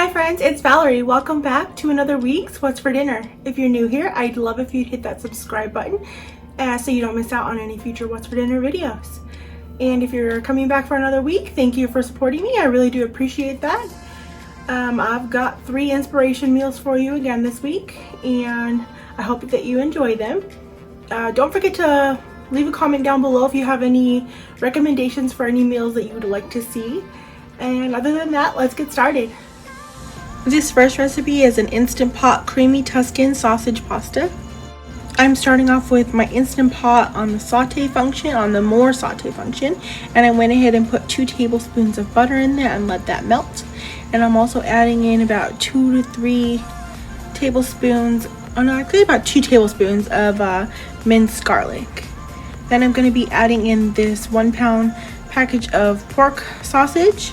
Hi friends, it's Valerie. Welcome back to another week's What's for Dinner. If you're new here, I'd love if you'd hit that subscribe button so you don't miss out on any future What's for Dinner videos. And if you're coming back for another week, thank you for supporting me. I really do appreciate that. I've got 3 inspiration meals for you again this week, and I hope that you enjoy them. Don't forget to leave a comment down below if you have any recommendations for any meals that you would like to see. And other than that, let's get started. This first recipe is an Instant Pot creamy Tuscan sausage pasta. I'm starting off with my Instant Pot on the saute function, on the more saute function, and I went ahead and put 2 tablespoons of butter in there and let that melt. And I'm also adding in about 2 to 3 tablespoons, actually about 2 tablespoons of minced garlic. Then I'm going to be adding in this 1 pound package of pork sausage.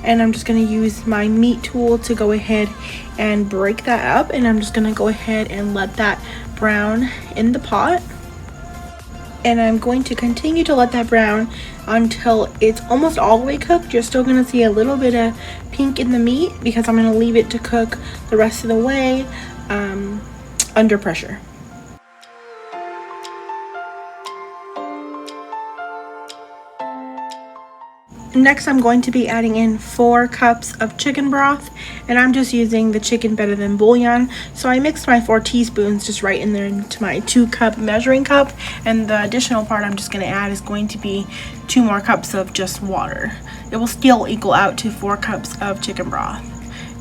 And I'm just going to use my meat tool to go ahead and break that up, and I'm just going to go ahead and let that brown in the pot. And I'm going to continue to let that brown until it's almost all the way cooked. You're still going to see a little bit of pink in the meat because I'm going to leave it to cook the rest of the way under pressure. Next, I'm going to be adding in 4 cups of chicken broth, and I'm just using the chicken better than bouillon. So I mixed my 4 teaspoons just right in there into my 2-cup measuring cup, and the additional part I'm just going to add is going to be 2 more cups of just water. It will still equal out to 4 cups of chicken broth.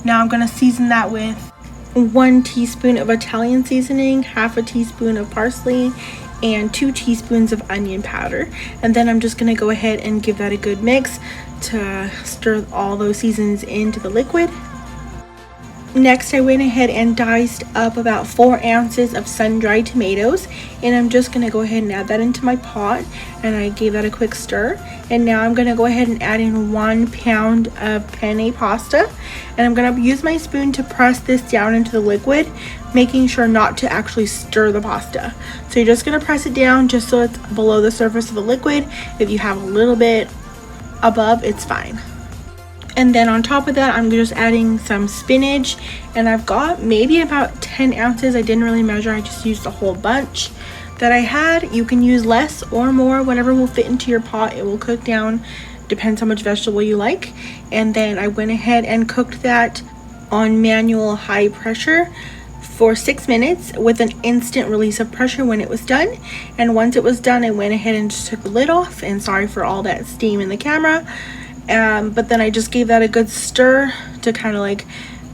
Now I'm going to season that with 1 teaspoon of Italian seasoning, half a teaspoon of parsley, and 2 teaspoons of onion powder. And then I'm just going to go ahead and give that a good mix to stir all those seasonings into the liquid. Next, I went ahead and diced up about 4 ounces of sun-dried tomatoes, and I'm just going to go ahead and add that into my pot, and I gave that a quick stir. And now I'm going to go ahead and add in 1 pound of penne pasta, and I'm going to use my spoon to press this down into the liquid, making sure not to actually stir the pasta. So you're just going to press it down just so it's below the surface of the liquid. If you have a little bit above, it's fine. And then on top of that, I'm just adding some spinach, and I've got maybe about 10 ounces. I didn't really measure, I just used a whole bunch that I had. You can use less or more, whatever will fit into your pot. It will cook down, depends how much vegetable you like. And then I went ahead and cooked that on manual high pressure for 6 minutes with an instant release of pressure when it was done. And once it was done, I went ahead and just took the lid off, and sorry for all that steam in the camera. But then I just gave that a good stir to kind of like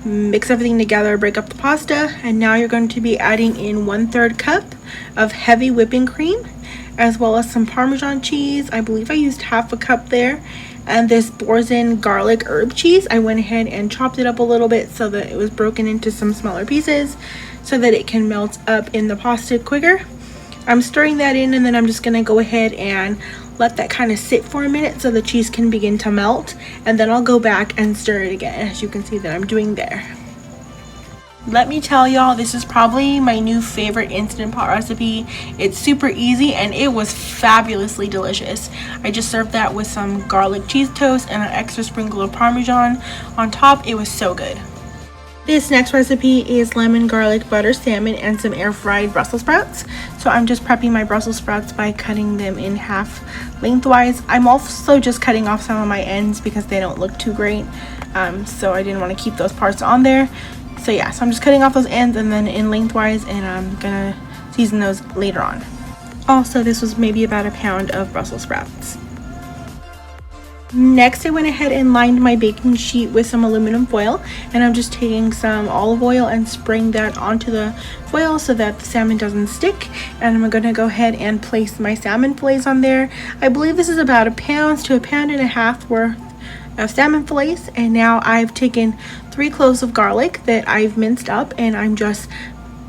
mix everything together, break up the pasta. And now you're going to be adding in 1/3 cup of heavy whipping cream, as well as some Parmesan cheese. I believe I used half a cup there. And this Boursin garlic herb cheese, I went ahead and chopped it up a little bit so that it was broken into some smaller pieces so that it can melt up in the pasta quicker. I'm stirring that in, and then I'm just going to go ahead and let that kind of sit for a minute so the cheese can begin to melt, and then I'll go back and stir it again, as you can see that I'm doing there. Let me tell y'all, this is probably my new favorite Instant Pot recipe. It's super easy and it was fabulously delicious. I just served that with some garlic cheese toast and an extra sprinkle of Parmesan on top. It was so good. This next recipe is lemon garlic butter salmon and some air fried Brussels sprouts. So I'm just prepping my Brussels sprouts by cutting them in half lengthwise. I'm also just cutting off some of my ends because they don't look too great. So I didn't want to keep those parts on there. So yeah, so I'm just cutting off those ends and then in lengthwise, and I'm gonna season those later on. Also, this was maybe about 1 pound of Brussels sprouts. Next, I went ahead and lined my baking sheet with some aluminum foil, and I'm just taking some olive oil and spraying that onto the foil so that the salmon doesn't stick. And I'm going to go ahead and place my salmon fillets on there. I believe this is about 1 pound to 1.5 pounds worth of salmon fillets. And now I've taken 3 cloves of garlic that I've minced up, and I'm just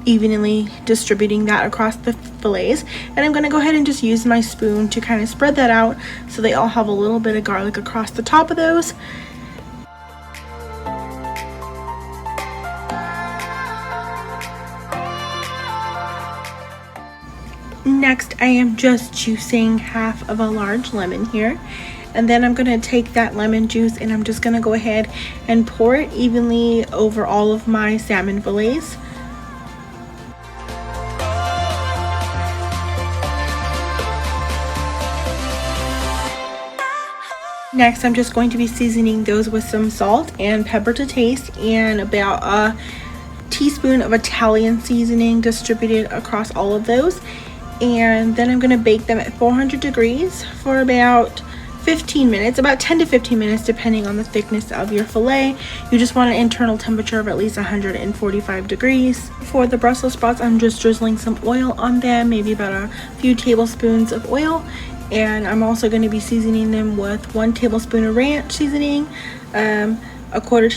evenly distributing that across the fillets. And I'm going to go ahead and just use my spoon to kind of spread that out so they all have a little bit of garlic across the top of those. Next, I am just juicing half of a large lemon here, And then I'm going to take that lemon juice and I'm just going to go ahead and pour it evenly over all of my salmon fillets. Next, I'm just going to be seasoning those with some salt and pepper to taste and about a teaspoon of Italian seasoning distributed across all of those. And then I'm going to bake them at 400 degrees for about 15 minutes, about 10 to 15 minutes depending on the thickness of your fillet. You just want an internal temperature of at least 145 degrees. For the Brussels sprouts, I'm just drizzling some oil on them, maybe about a few tablespoons of oil. And I'm also going to be seasoning them with 1 tablespoon of ranch seasoning, a quarter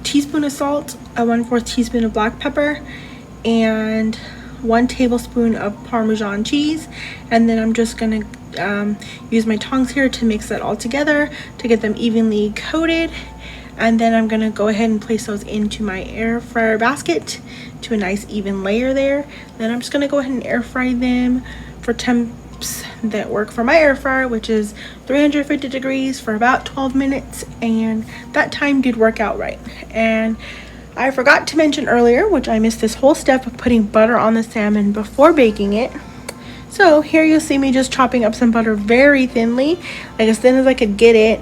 teaspoon of salt, a 1/4 teaspoon of black pepper, and 1 tablespoon of Parmesan cheese. And then I'm just going to use my tongs here to mix that all together to get them evenly coated. And then I'm going to go ahead and place those into my air fryer basket to a nice even layer there. Then I'm just going to go ahead and air fry them for temps that work for my air fryer, which is 350 degrees for about 12 minutes, and that time did work out right. And I forgot to mention earlier, which I missed this whole step of putting butter on the salmon before baking it. So here you'll see me just chopping up some butter very thinly, like as thin as I could get it,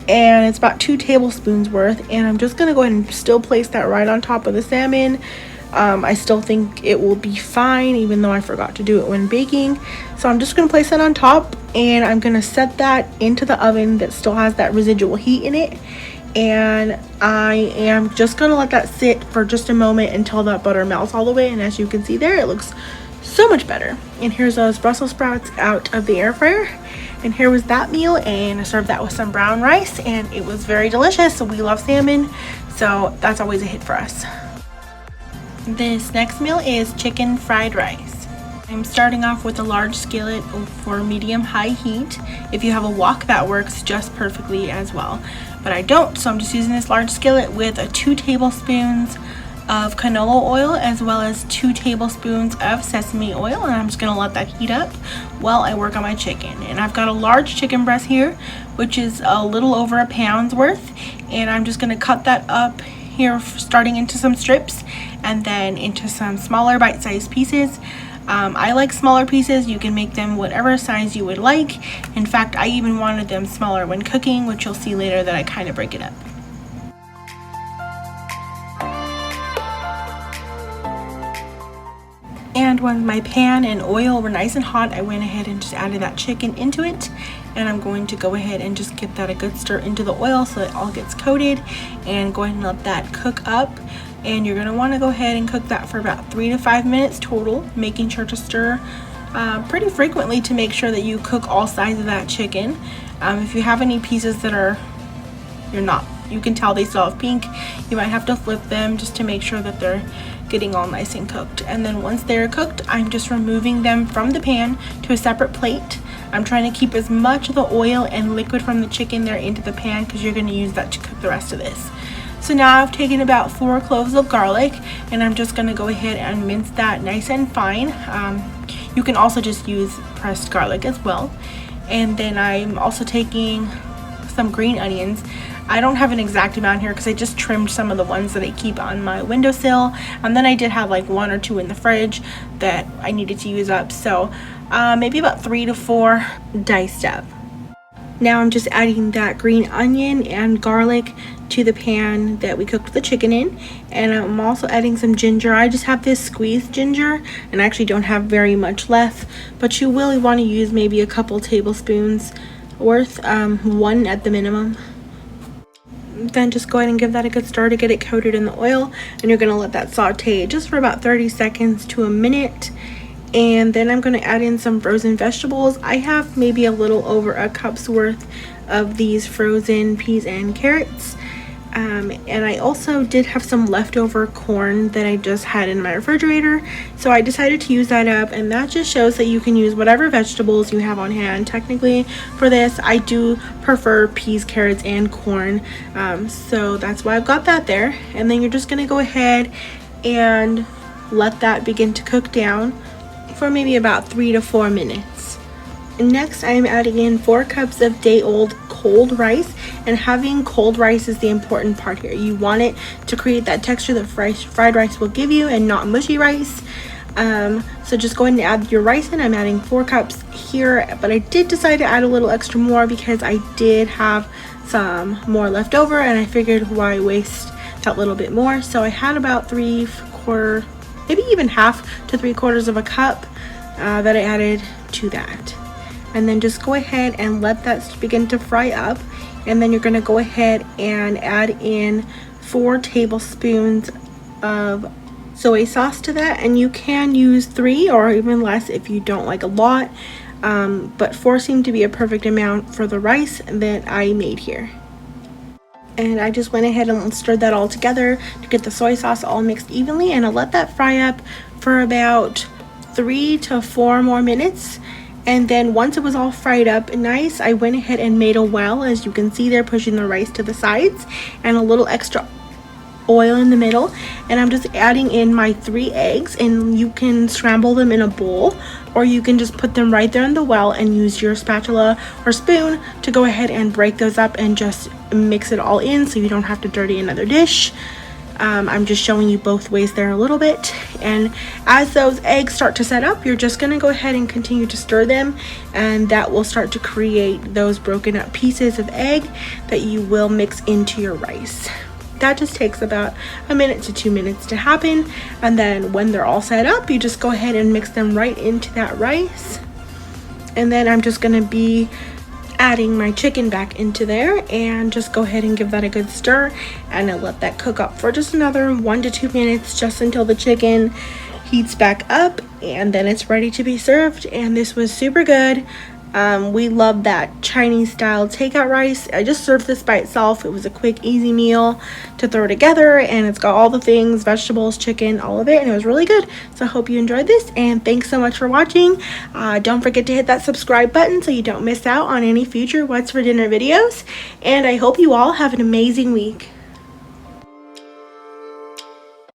and it's about 2 tablespoons worth. And I'm just gonna go ahead and still place that right on top of the salmon. I still think it will be fine, even though I forgot to do it when baking. So I'm just going to place that on top, and I'm going to set that into the oven that still has that residual heat in it. And I am just going to let that sit for just a moment until that butter melts all the way. And as you can see there, it looks so much better. And here's those Brussels sprouts out of the air fryer. And here was that meal, and I served that with some brown rice, and it was very delicious. So we love salmon, so that's always a hit for us. This next meal is chicken fried rice. I'm starting off with a large skillet for medium-high heat. If you have a wok, that works just perfectly as well. But I don't, so I'm just using this large skillet with 2 tablespoons of canola oil as well as 2 tablespoons of sesame oil, and I'm just going to let that heat up while I work on my chicken. And I've got a large chicken breast here, which is a little over a pound's worth, and I'm just going to cut that up here, starting into some strips and then into some smaller bite-sized pieces. I like smaller pieces. You can make them whatever size you would like. In fact, I even wanted them smaller when cooking, which you'll see later that I kind of break it up. And when my pan and oil were nice and hot, I went ahead and just added that chicken into it. And I'm going to go ahead and just give that a good stir into the oil so it all gets coated, and go ahead and let that cook up. And you're going to want to go ahead and cook that for about 3 to 5 minutes total, making sure to stir pretty frequently to make sure that you cook all sides of that chicken. If you have any pieces that you can tell they still have pink, you might have to flip them just to make sure that they're getting all nice and cooked. And then once they're cooked, I'm just removing them from the pan to a separate plate. I'm trying to keep as much of the oil and liquid from the chicken there into the pan, because you're going to use that to cook the rest of this. So now I've taken about 4 cloves of garlic, and I'm just going to go ahead and mince that nice and fine. You can also just use pressed garlic as well. And then I'm also taking some green onions. I don't have an exact amount here because I just trimmed some of the ones that I keep on my windowsill, and then I did have like 1 or 2 in the fridge that I needed to use up, so maybe about 3 to 4 diced up. Now I'm just adding that green onion and garlic to the pan that we cooked the chicken in, and I'm also adding some ginger. I just have this squeezed ginger, and I actually don't have very much left, but you will want to use maybe a couple tablespoons worth, 1 at the minimum. Then just go ahead and give that a good stir to get it coated in the oil, and you're going to let that saute just for about 30 seconds to a minute. And then I'm going to add in some frozen vegetables. I have maybe a little over a cup's worth of these frozen peas and carrots. And I also did have some leftover corn that I just had in my refrigerator, so I decided to use that up, and that just shows that you can use whatever vegetables you have on hand. Technically for this, I do prefer peas, carrots, and corn, so that's why I've got that there. And then you're just going to go ahead and let that begin to cook down for maybe about 3 to 4 minutes. Next, I am adding in 4 cups of day-old cold rice, and having cold rice is the important part here. You want it to create that texture that fried rice will give you and not mushy rice. So just go ahead and add your rice in. I'm adding 4 cups here, but I did decide to add a little extra more because I did have some more left over, and I figured why waste that little bit more. So I had about 3/4, maybe even half to 3/4 of a cup that I added to that. And then just go ahead and let that begin to fry up, and then you're going to go ahead and add in 4 tablespoons of soy sauce to that, and you can use 3 or even less if you don't like a lot, but 4 seemed to be a perfect amount for the rice that I made here. And I just went ahead and stirred that all together to get the soy sauce all mixed evenly, and I let that fry up for about 3 to 4 more minutes. And then once it was all fried up nice, I went ahead and made a well, as you can see there, pushing the rice to the sides, and a little extra oil in the middle. And I'm just adding in my 3 eggs, and you can scramble them in a bowl, or you can just put them right there in the well and use your spatula or spoon to go ahead and break those up and just mix it all in so you don't have to dirty another dish. I'm just showing you both ways there a little bit. And as those eggs start to set up, you're just going to go ahead and continue to stir them, and that will start to create those broken up pieces of egg that you will mix into your rice. That just takes about 1 minute to 2 minutes to happen, and then when they're all set up, you just go ahead and mix them right into that rice. And then I'm just going to be adding my chicken back into there, and just go ahead and give that a good stir, and I'll let that cook up for just another 1 to 2 minutes, just until the chicken heats back up, and then it's ready to be served. And this was super good. We love that Chinese style takeout rice. I just served this by itself. It was a quick, easy meal to throw together, and it's got all the things, vegetables, chicken, all of it, and it was really good. So I hope you enjoyed this, and thanks so much for watching. Don't forget to hit that subscribe button so you don't miss out on any future What's for Dinner videos, and I hope you all have an amazing week.